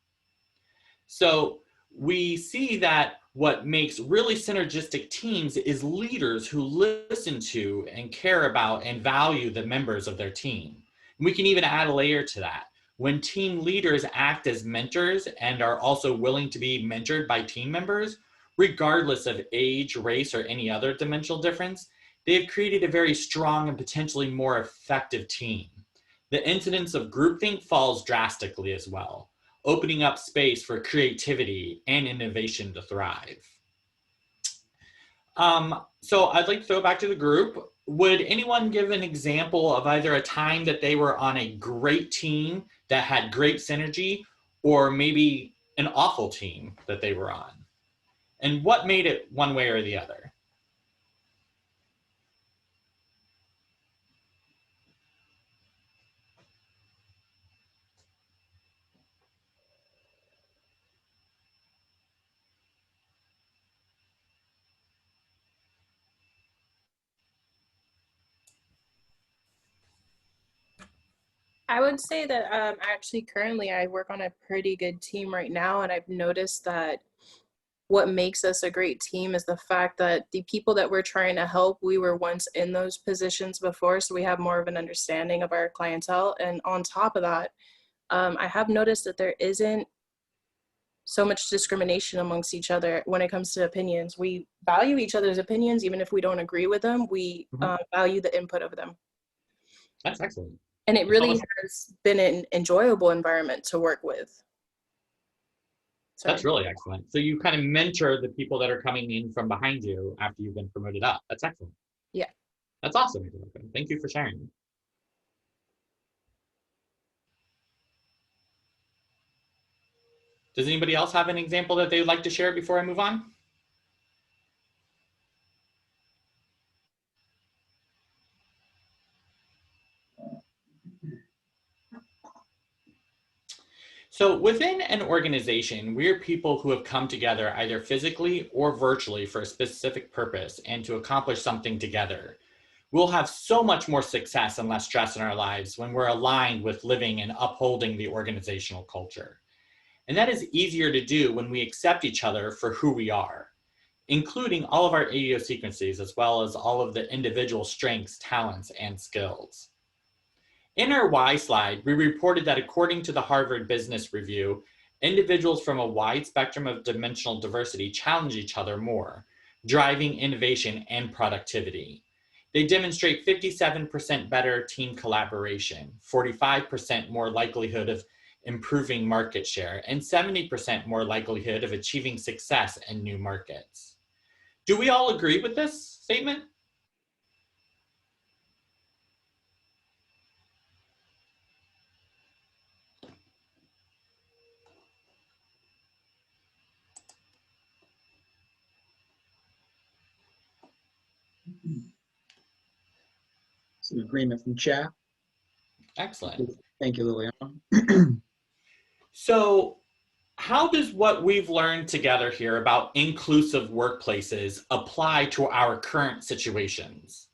So we see that what makes really synergistic teams is leaders who listen to and care about and value the members of their team. And we can even add a layer to that. When team leaders act as mentors and are also willing to be mentored by team members, regardless of age, race, or any other dimensional difference, they have created a very strong and potentially more effective team. The incidence of groupthink falls drastically as well, opening up space for creativity and innovation to thrive. So I'd like to throw it back to the group. Would anyone give an example of either a time that they were on a great team that had great synergy, or maybe an awful team that they were on? And what made it one way or the other? I would say that actually currently I work on a pretty good team right now, and I've noticed that what makes us a great team is the fact that the people that we're trying to help, we were once in those positions before, so we have more of an understanding of our clientele. And on top of that, I have noticed that there isn't so much discrimination amongst each other when it comes to opinions. We value each other's opinions, even if we don't agree with them. We value the input of them. That's excellent. And it really has been an enjoyable environment to work with. Sorry. That's really excellent. So you kind of mentor the people that are coming in from behind you after you've been promoted up. That's excellent. Yeah. That's awesome. Thank you for sharing. Does anybody else have an example that they'd like to share before I move on? So within an organization, we're people who have come together either physically or virtually for a specific purpose and to accomplish something together. We'll have so much more success and less stress in our lives when we're aligned with living and upholding the organizational culture. And that is easier to do when we accept each other for who we are, including all of our idiosyncrasies, as well as all of the individual strengths, talents, and skills. In our why slide, we reported that according to the Harvard Business Review, individuals from a wide spectrum of dimensional diversity challenge each other more, driving innovation and productivity. They demonstrate 57% better team collaboration, 45% more likelihood of improving market share, and 70% more likelihood of achieving success in new markets. Do we all agree with this statement? Some agreement from chat. Excellent. Thank you, Liliana. So How does what we've learned together here about inclusive workplaces apply to our current situations?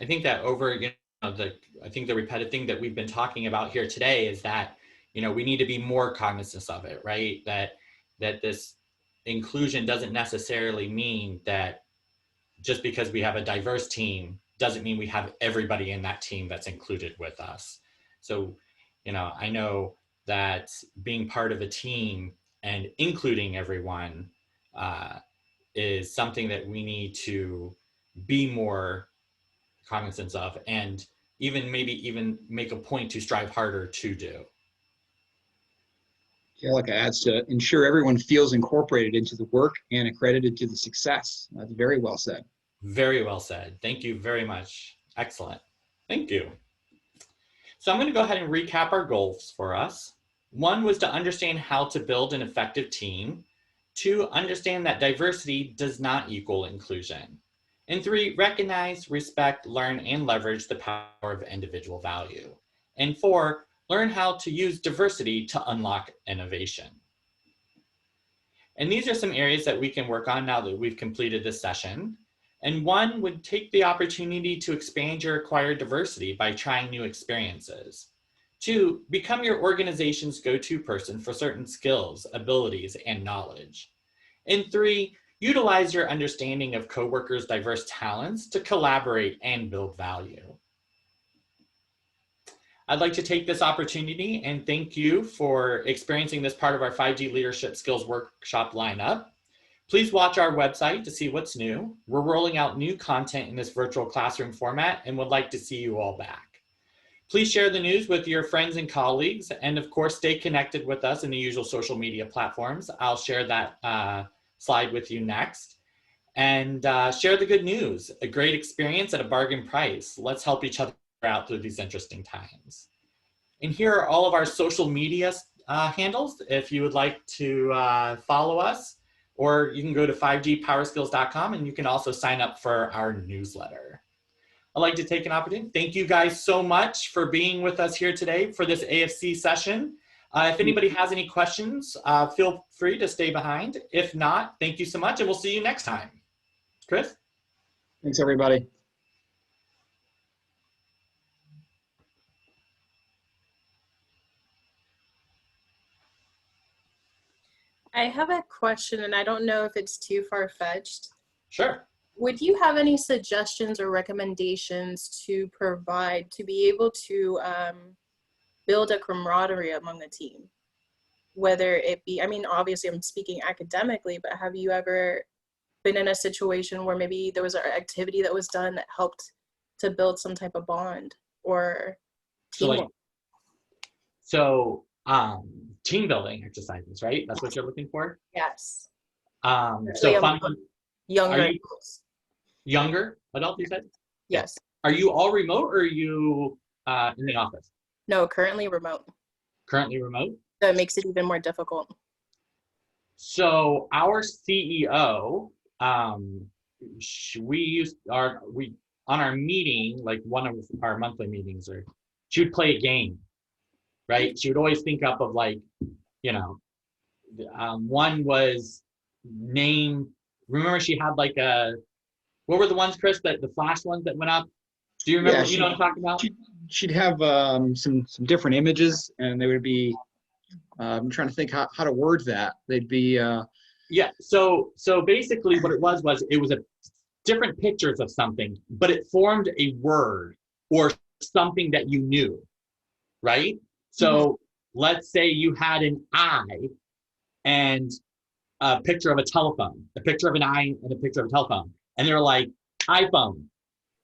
I think that I think the repetitive thing that we've been talking about here today is that, we need to be more cognizant of it, right? That this inclusion doesn't necessarily mean that just because we have a diverse team doesn't mean we have everybody in that team that's included with us. So, I know that being part of a team and including everyone is something that we need to be more cognizant of, and maybe even make a point to strive harder to do. Yeah, like it adds to ensure everyone feels incorporated into the work and accredited to the success. That's very well said. Very well said. Thank you very much. Excellent. Thank you. So I'm going to go ahead and recap our goals for us. 1 was to understand how to build an effective team. 2, understand that diversity does not equal inclusion. And 3, recognize, respect, learn, and leverage the power of individual value. And 4, learn how to use diversity to unlock innovation. And these are some areas that we can work on now that we've completed this session. And 1 would take the opportunity to expand your acquired diversity by trying new experiences. 2, become your organization's go-to person for certain skills, abilities, and knowledge. And 3, utilize your understanding of coworkers' diverse talents to collaborate and build value. I'd like to take this opportunity and thank you for experiencing this part of our 5G Leadership Skills Workshop lineup. Please watch our website to see what's new. We're rolling out new content in this virtual classroom format and would like to see you all back. Please share the news with your friends and colleagues, and of course, stay connected with us in the usual social media platforms. I'll share that slide with you next. And share the good news, a great experience at a bargain price. Let's help each other out through these interesting times. And here are all of our social media handles if you would like to follow us, or you can go to 5gpowerskills.com and you can also sign up for our newsletter. I'd like to take an opportunity. Thank you guys so much for being with us here today for this AFC session. If anybody has any questions, feel free to stay behind. If not, thank you so much, and we'll see you next time. Chris? Thanks, everybody. I have a question, and I don't know if it's too far-fetched. Sure. Would you have any suggestions or recommendations to provide to be able to build a camaraderie among the team? Whether it be, I mean, obviously I'm speaking academically, but have you ever been in a situation where maybe there was an activity that was done that helped to build some type of bond or teamwork? Team building exercises, right? That's what you're looking for? Yes. So fun one. Younger. Are you younger adult, you said? Yes. Are you all remote or are you in the office? No, currently remote. Currently remote? So it makes it even more difficult. So our CEO, on our meeting, like one of our monthly meetings, or she would play a game, right? She would always think up of like, one was name. Remember, she had like what were the ones, Chris? The flash ones that went up. Do you remember? Yeah, You know what I'm talking about? She'd have some different images, and they would be. I'm trying to think how to word that. They'd be. Yeah. So basically, what it was it was a different pictures of something, but it formed a word or something that you knew, right? So let's say you had an eye and a picture of a telephone, a picture of an eye and a picture of a telephone, and they're like iPhone.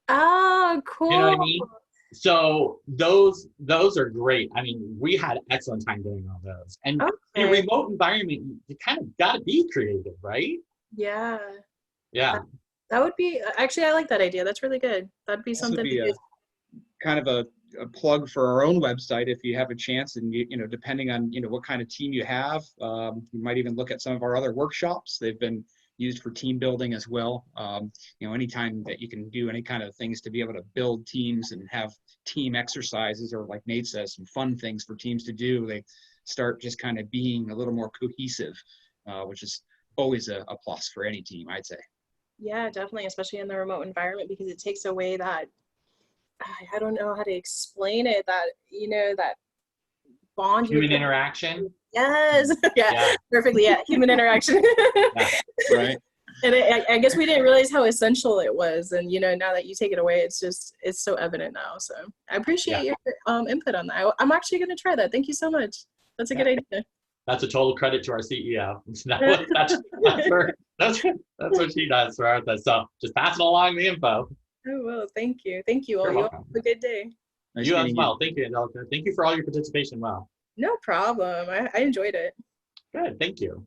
Oh, cool. You know what I mean? So those are great. I mean, we had excellent time doing all those. And in a Okay. remote environment, you kind of got to be creative, right? Yeah. Yeah. That would be actually, I like that idea. That's really good. That'd be This would something be to do. kind of a plug for our own website if you have a chance, and depending on what kind of team you have, you might even look at some of our other workshops. They've been used for team building as well. Anytime that you can do any kind of things to be able to build teams and have team exercises, or like Nate says, some fun things for teams to do, they start just kind of being a little more cohesive, which is always a plus for any team, I'd say. Yeah, definitely, especially in the remote environment, because it takes away that, I don't know how to explain it, that, that bond. Human interaction. Yes. Yeah, Yeah. perfectly. Yeah, human interaction. Yeah. Right. And I guess we didn't realize how essential it was. And, now that you take it away, it's so evident now. So I appreciate your input on that. I'm actually going to try that. Thank you so much. That's a good idea. That's a total credit to our CEO. That's what she does for us. So just passing along the info. Oh, well, thank you. Thank you all. You're You welcome. have a good day. Nice You as meeting well. Thank you, Angelica. Thank you for all your participation. Well, No problem. I enjoyed it. good. Thank you.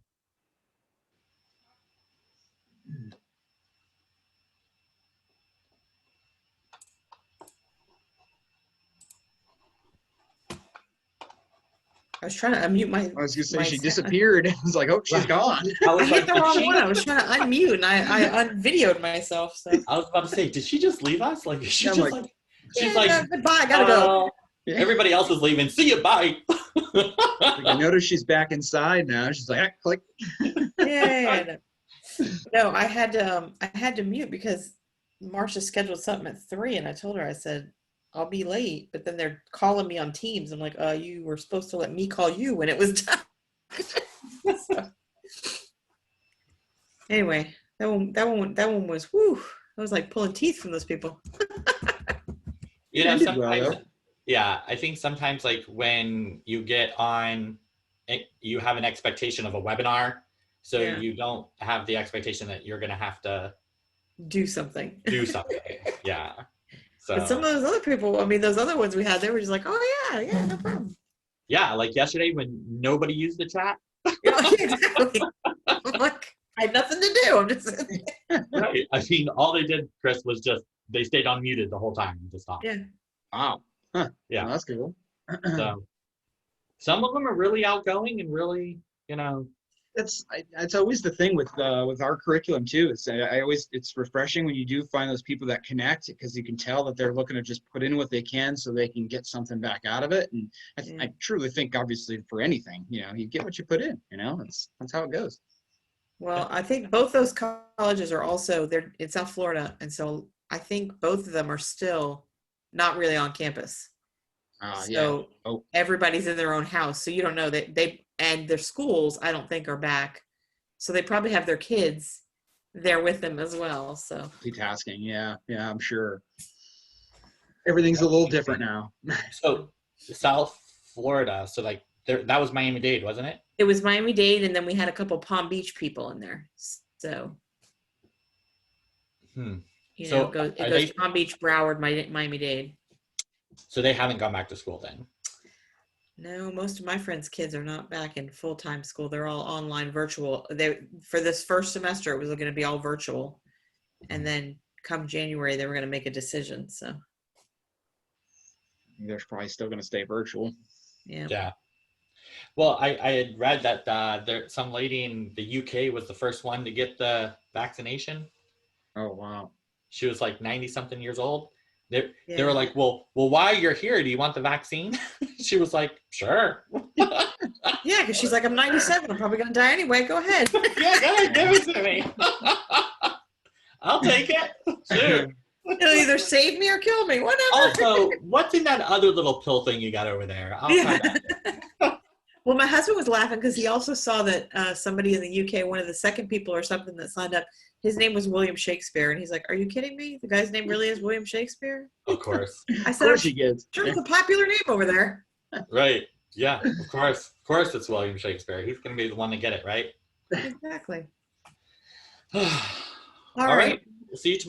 I was trying to unmute my. I was gonna say my she sound. disappeared. I was like, oh, she's Right. gone. I I was hit like, the did wrong she? one. I was trying to unmute and I unvideoed myself. So I was about to say, did she just leave us? Like, is she Yeah, I'm just like- like, she's yeah, like, no, goodbye. I gotta go. Everybody else is leaving. See you. Bye. I noticed she's back inside now. She's like, click. Yeah. No, I had to mute because Marcia scheduled something at 3, and I told her, I said, I'll be late, but then they're calling me on Teams. I'm like, you were supposed to let me call you when it was done. So, anyway, that one was whew. That was like pulling teeth from those people. You know, I did well, sometimes, though. yeah, I think sometimes like when you get on, you have an expectation of a webinar, so Yeah. you don't have the expectation that you're going to have to Do something. do something. Yeah. So, But some of those other people, I mean, those other ones we had, they were just like, oh yeah, no problem. yeah, like yesterday when nobody used the chat. Yeah, exactly. I'm like, I had nothing to do. I'm just sitting there. Right. I mean, all they did, Chris, was just they stayed unmuted the whole time and just stopped. Yeah. Wow. Huh. Yeah. Well, that's cool. So some of them are really outgoing and really, It's always the thing with our curriculum too. It's refreshing when you do find those people that connect, because you can tell that they're looking to just put in what they can so they can get something back out of it. And I truly think, obviously, for anything, you get what you put in. That's how it goes. Well, I think both those colleges are also they're in South Florida, and so I think both of them are still not really on campus. So everybody's in their own house, so you don't know that and their schools I don't think are back, so they probably have their kids there with them as well. So Multitasking, yeah, I'm sure. Everything's a little different now. So South Florida, so like that was Miami-Dade, wasn't it? it was Miami-Dade, and then we had a couple Palm Beach people in there. So it So goes Palm Beach, Broward, Miami-Dade. So they haven't gone back to school then? No, most of my friends' kids are not back in full-time school. They're all online virtual. For this first semester, it was going to be all virtual. And then come January, they were going to make a decision. So They're probably still going to stay virtual. yeah. Yeah. Well, I had read that some lady in the UK was the first one to get the vaccination. Oh, wow. She was like 90 something years old. They were like, well, while you're here, do you want the vaccine? She was like, sure. Yeah, because she's like, I'm 97. I'm probably going to die anyway. Go ahead. Yeah, go ahead, give it to me. I'll take it. Sure. It'll either save me or kill me. Whatever. Also, what's in that other little pill thing you got over there? I'll try that. Well, my husband was laughing because he also saw that somebody in the UK, one of the second people or something that signed up, his name was William Shakespeare. And he's like, are you kidding me? The guy's name really is William Shakespeare? Of course. I Of said, course I'm he gets. sure it's a popular name over there. Right. Yeah, of course. Of course it's William Shakespeare. He's going to be the one to get it, right? Exactly. All All right. right. We'll see you tomorrow.